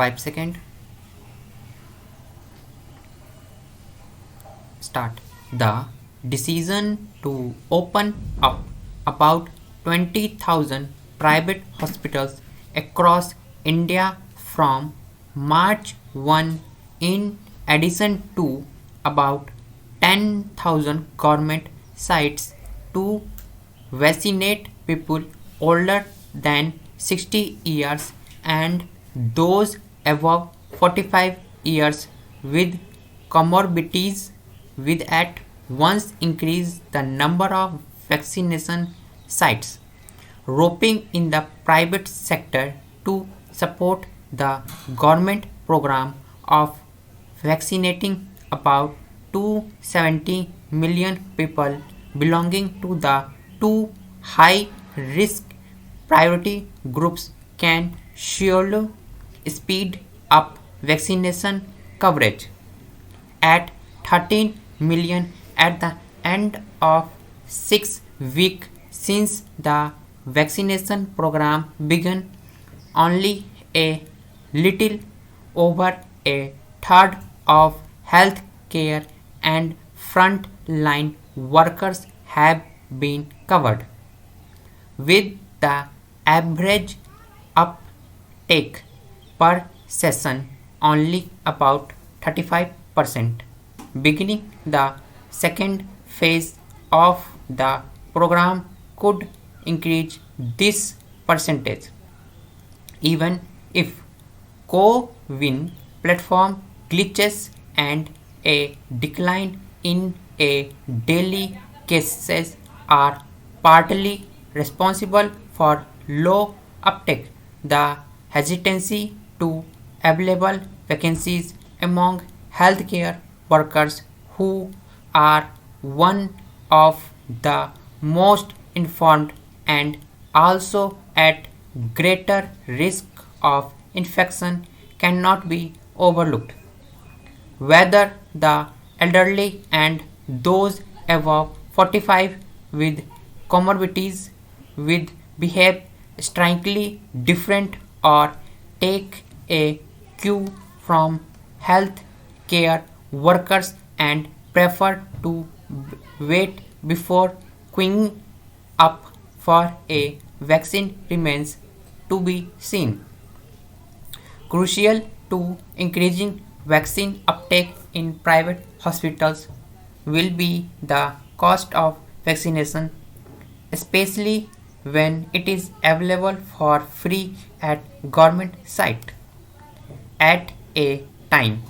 5 seconds. Start. The decision to open up about 20,000 private hospitals across India from March 1, in addition to about 10,000 government sites to vaccinate people older than 60 years and those above 45 years with comorbidities will at once increase the number of vaccination sites, roping in the private sector to support the government program of vaccinating about 270 million people belonging to the two high risk priority groups can surely speed up vaccination coverage. At 13 million at the end of 6 weeks since the vaccination program began, only a little over a third of healthcare and front-line workers have been covered, with the average uptake per session only about 35%. Beginning the second phase of the program could increase this percentage, even if co-win platform glitches and a decline in a daily cases are partly responsible for low uptake. The hesitancy to available vacancies among healthcare workers who are one of the most informed and also at greater risk of infection cannot be overlooked. Whether the elderly and those above 45 with comorbidities with behave strikingly different or take a cue from health care workers and prefer to wait before queuing up for a vaccine remains to be seen. Crucial to increasing vaccine uptake in private hospitals will be the cost of vaccination, especially when it is available for free at government site. At a time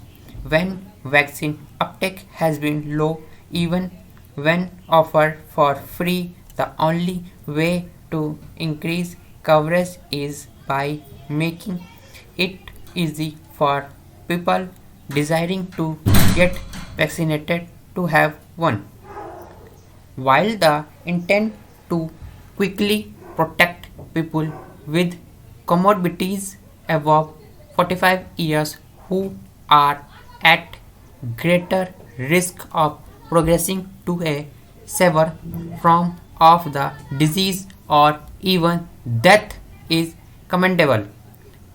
when vaccine uptake has been low, even when offered for free, the only way to increase coverage is by making it easy for people desiring to get vaccinated to have one. While the intent to quickly protect people with comorbidities above 45 years who are at greater risk of progressing to a severe form of the disease or even death is commendable.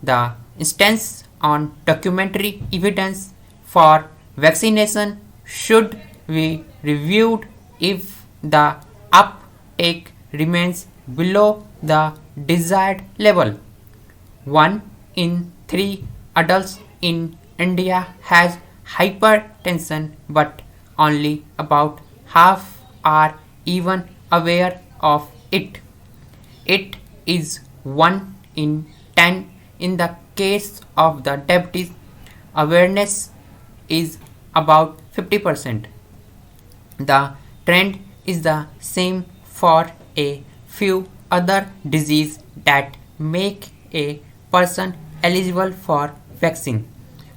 The instance on documentary evidence for vaccination should be reviewed if the uptake remains below the desired level. 1 in 3 adults in India has hypertension, but only about half are even aware of it. It is 1 in 10 in the case of the diabetes. Awareness is about 50%. The trend is the same for a few other diseases that make a person eligible for vaccine,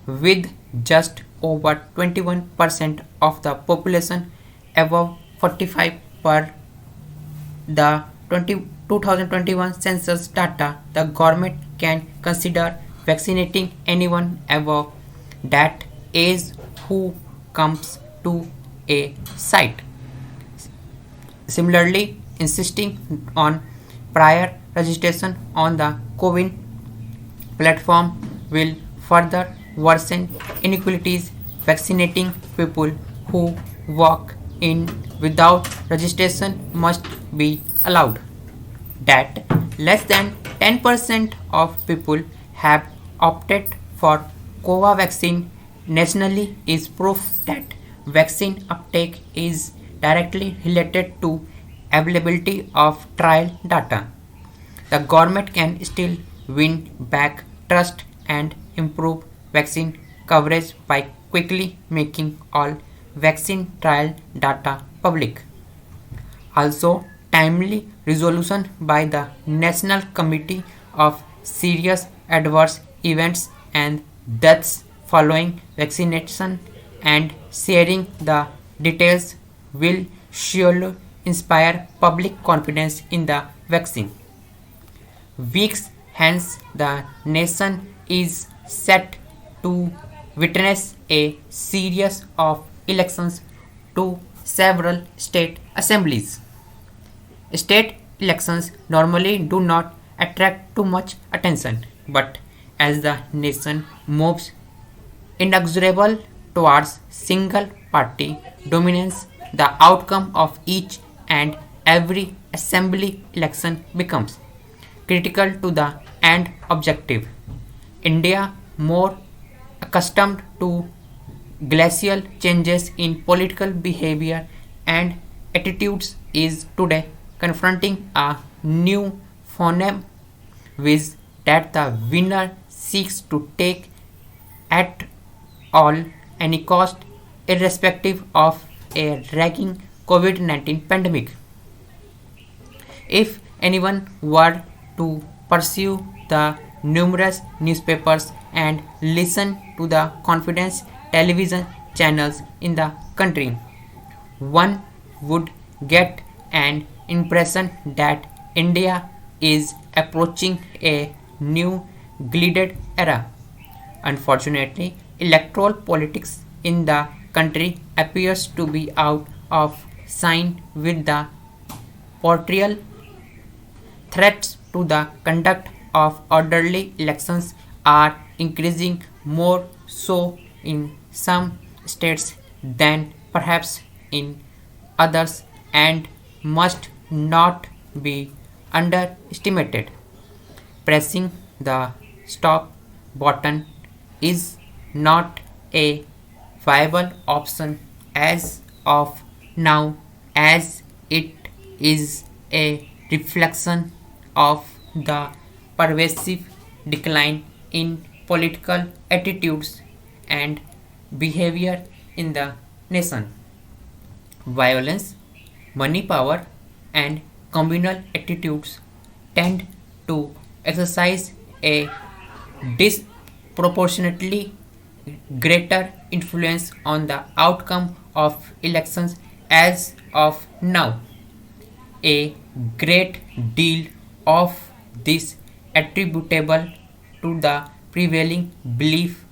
with just over 21% of the population above 45 per the 2021 census data. The government can consider vaccinating anyone above that age who comes to a site. Similarly, insisting on prior registration on the CoWIN platform will further worsen inequalities. Vaccinating people who walk in without registration must be allowed. That less than 10% of people have opted for Covaxin nationally is proof that vaccine uptake is directly related to availability of trial data. The government can still win back trust and improve vaccine coverage by quickly making all vaccine trial data public. Also, timely resolution by the National Committee of Serious Adverse Events and Deaths following vaccination and sharing the details will surely inspire public confidence in the vaccine. Weeks hence, the nation is set to witness a series of elections to several state assemblies. State elections normally do not attract too much attention, but as the nation moves inexorable towards single party dominance, the outcome of each and every assembly election becomes critical to the end objective. India, more accustomed to glacial changes in political behavior and attitudes, is today confronting a new phenomenon with that the winner seeks to take at all any cost irrespective of a raging COVID-19 pandemic. If anyone were to pursue the numerous newspapers and listen to the confidence television channels in the country, one would get an impression that India is approaching a new gilded era. Unfortunately, electoral politics in the country appears to be out of sync with the portrayal. Threats to the conduct of orderly elections are increasing more so in some states than perhaps in others and must not be underestimated. Pressing the stop button is not a viable option as of now, as it is a reflection of the pervasive decline in political attitudes and behavior in the nation. Violence, money power, and communal attitudes tend to exercise a disproportionately greater influence on the outcome of elections as of now. A great deal of this attributable to the prevailing belief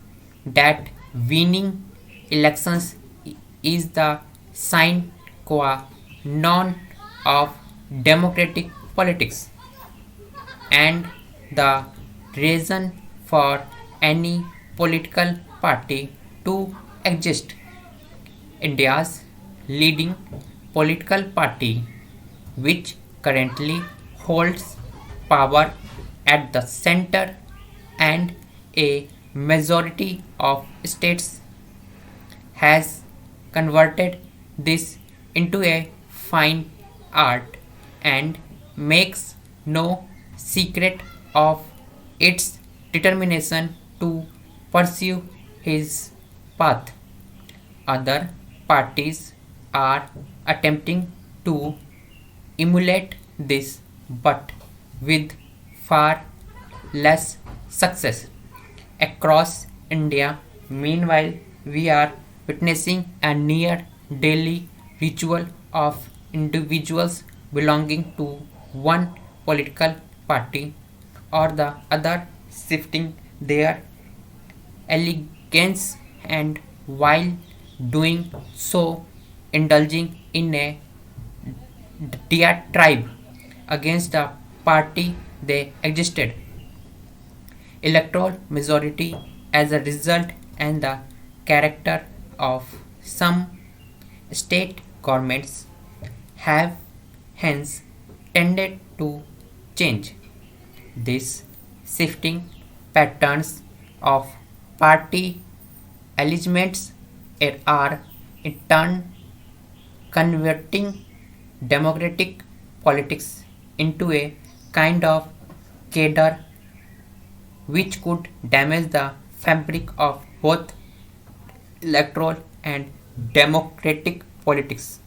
that winning elections is the sine qua non of democratic politics and the reason for any political party to exist. India's leading political party, which currently holds power at the center and a majority of states, has converted this into a fine art and makes no secret of its determination to pursue his path. Other parties are attempting to emulate this but with far less success. Across India, meanwhile, we are witnessing a near daily ritual of individuals belonging to one political party or the other shifting their allegiance and while doing so indulging in a diatribe against the party they existed. Electoral majority as a result, and the character of some state governments have hence tended to change. These shifting patterns of party allegiance are in turn converting democratic politics into a kind of cadre which could damage the fabric of both electoral and democratic politics.